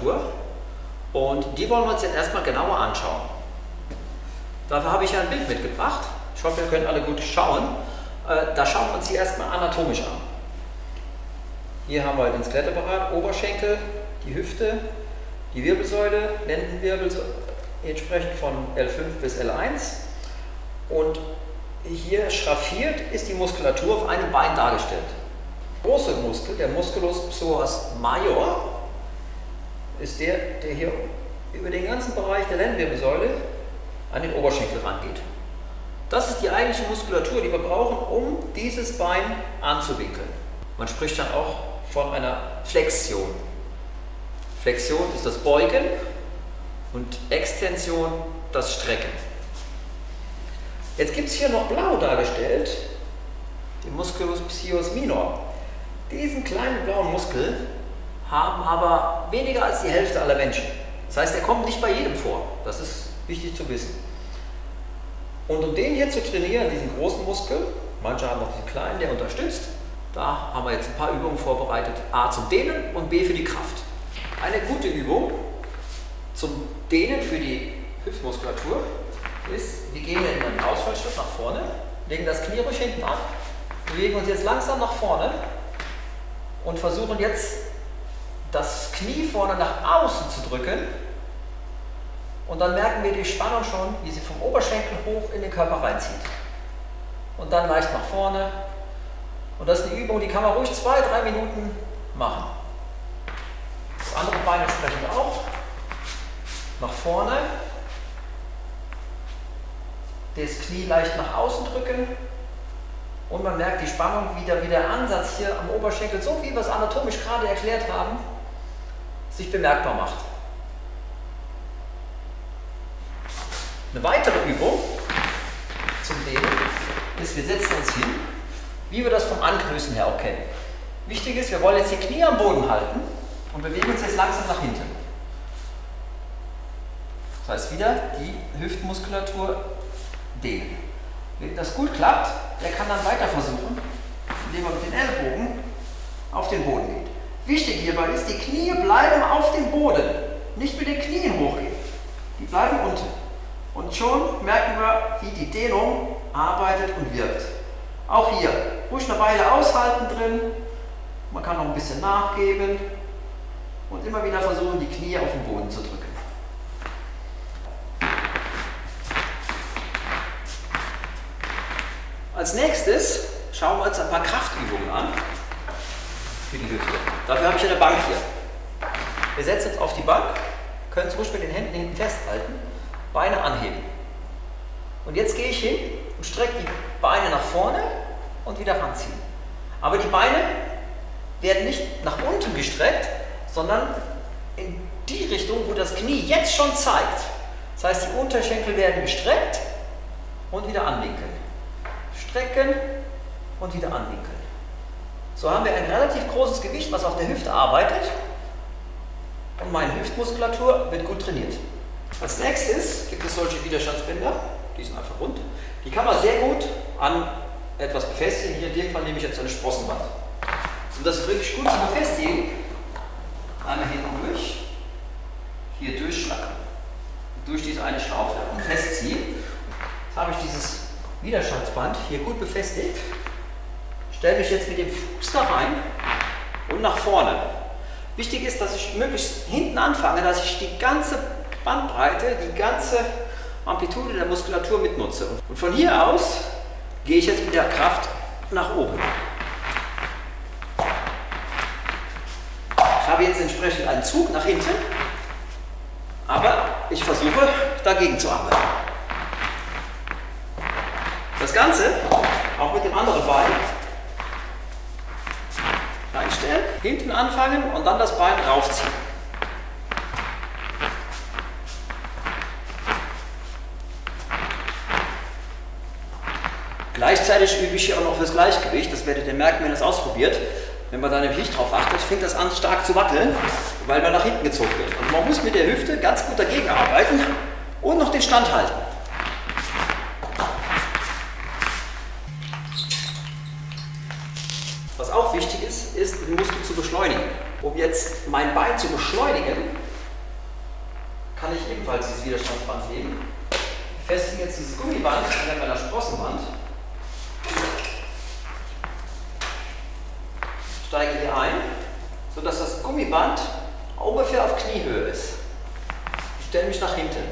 Hüftmuskulatur und die wollen wir uns jetzt erstmal genauer anschauen. Dafür habe ich ja ein Bild mitgebracht. Ich hoffe, ihr könnt alle gut schauen. Da schauen wir uns die erstmal anatomisch an. Hier haben wir den Skelettapparat, Oberschenkel, die Hüfte, die Wirbelsäule, Lendenwirbelsäule, entsprechend von L5 bis L1. Und hier schraffiert ist die Muskulatur auf einem Bein dargestellt. Der große Muskel, der Musculus psoas major, ist der hier über den ganzen Bereich der Lendenwirbelsäule an den Oberschenkel rangeht. Das ist die eigentliche Muskulatur, die wir brauchen, um dieses Bein anzuwinkeln. Man spricht dann auch von einer Flexion. Flexion ist das Beugen und Extension das Strecken. Jetzt gibt es hier noch blau dargestellt, den Musculus psoas minor. Diesen kleinen blauen Muskel haben aber weniger als die Hälfte aller Menschen. Das heißt, er kommt nicht bei jedem vor. Das ist wichtig zu wissen. Und um den hier zu trainieren, diesen großen Muskel, manche haben auch diesen kleinen, der unterstützt, da haben wir jetzt ein paar Übungen vorbereitet. A zum Dehnen und B für die Kraft. Eine gute Übung zum Dehnen für die Hüftmuskulatur ist, wir gehen in einen Ausfallschritt nach vorne, legen das Knie ruhig hinten ab, bewegen uns jetzt langsam nach vorne und versuchen jetzt das Knie vorne nach außen zu drücken. Und dann merken wir die Spannung schon, wie sie vom Oberschenkel hoch in den Körper reinzieht. Und dann leicht nach vorne. Und das ist eine Übung, die kann man ruhig 2-3 Minuten machen. Das andere Bein entsprechend auch. Nach vorne. Das Knie leicht nach außen drücken. Und man merkt die Spannung, wie der Ansatz hier am Oberschenkel, so wie wir es anatomisch gerade erklärt haben, sich bemerkbar macht. Eine weitere Übung zum Dehnen ist, wir setzen uns hin, wie wir das vom Angrüßen her auch kennen. Wichtig ist, wir wollen jetzt die Knie am Boden halten und bewegen uns jetzt langsam nach hinten. Das heißt wieder die Hüftmuskulatur dehnen. Wenn das gut klappt, der kann dann weiter versuchen, indem er mit den Ellbogen auf den Boden geht. Wichtig hierbei ist, die Knie bleiben auf dem Boden, nicht mit den Knien hochgehen. Die bleiben unten. Und schon merken wir, wie die Dehnung arbeitet und wirkt. Auch hier, ruhig eine Weile aushalten drin, man kann noch ein bisschen nachgeben und immer wieder versuchen, die Knie auf den Boden zu drücken. Als nächstes schauen wir uns ein paar Kraftübungen an für die Hüfte. Dafür habe ich eine Bank hier. Wir setzen uns auf die Bank, können es ruhig mit den Händen hinten festhalten, Beine anheben. Und jetzt gehe ich hin und strecke die Beine nach vorne und wieder ranziehen. Aber die Beine werden nicht nach unten gestreckt, sondern in die Richtung, wo das Knie jetzt schon zeigt. Das heißt, die Unterschenkel werden gestreckt und wieder anwinkeln. Strecken und wieder anwinkeln. So haben wir ein relativ großes Gewicht, was auf der Hüfte arbeitet, und meine Hüftmuskulatur wird gut trainiert. Als nächstes gibt es solche Widerstandsbänder, die sind einfach rund. Die kann man sehr gut an etwas befestigen. Hier in dem Fall nehme ich jetzt eine Sprossenwand. Um das wirklich gut zu befestigen, einmal hinten durch, hier durchschlagen, durch diese eine Schlaufe und festziehen. Jetzt habe ich dieses Widerstandsband hier gut befestigt, stelle mich jetzt mit dem Fuß da rein und nach vorne. Wichtig ist, dass ich möglichst hinten anfange, dass ich die ganze Bandbreite, die ganze Amplitude der Muskulatur mitnutze. Und von hier aus gehe ich jetzt mit der Kraft nach oben. Ich habe jetzt entsprechend einen Zug nach hinten, aber ich versuche dagegen zu arbeiten. Das Ganze auch mit dem anderen Bein reinstellen, hinten anfangen und dann das Bein raufziehen. Gleichzeitig übe ich hier auch noch fürs Gleichgewicht, das werdet ihr merken, wenn ihr es ausprobiert. Wenn man da nämlich nicht drauf achtet, fängt das an stark zu wackeln, weil man nach hinten gezogen wird. Also man muss mit der Hüfte ganz gut dagegen arbeiten und noch den Stand halten. Was auch wichtig ist, ist den Muskel zu beschleunigen. Um jetzt mein Bein zu beschleunigen, kann ich ebenfalls dieses Widerstandsband heben. Wir festigen jetzt dieses Gummiband an meiner Sprossenwand. Steige hier ein, sodass das Gummiband ungefähr auf Kniehöhe ist. Ich stelle mich nach hinten.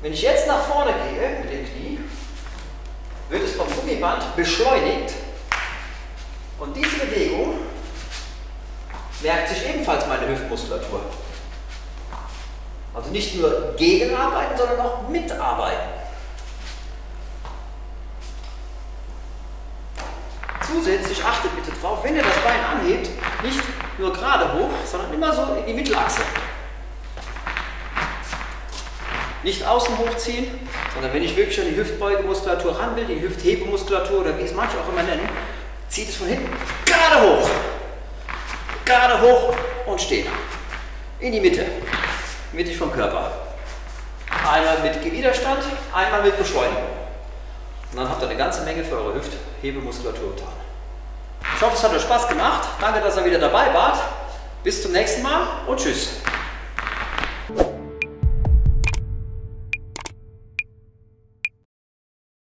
Wenn ich jetzt nach vorne gehe mit dem Knie, wird es vom Gummiband beschleunigt und diese Bewegung merkt sich ebenfalls meine Hüftmuskulatur. Also nicht nur gegenarbeiten, sondern auch mitarbeiten. Zusätzlich achtet bitte drauf, wenn ihr das Bein anhebt, nicht nur gerade hoch, sondern immer so in die Mittelachse. Nicht außen hochziehen, sondern wenn ich wirklich an die Hüftbeugemuskulatur ran will, die Hüfthebemuskulatur oder wie es manche auch immer nennen, zieht es von hinten gerade hoch. Gerade hoch und stehen. In die Mitte. Mittig vom Körper. Einmal mit Widerstand, einmal mit Beschleunigung. Und dann habt ihr eine ganze Menge für eure Hüfthebemuskulatur getan. Ich hoffe, es hat euch Spaß gemacht. Danke, dass ihr wieder dabei wart. Bis zum nächsten Mal und tschüss.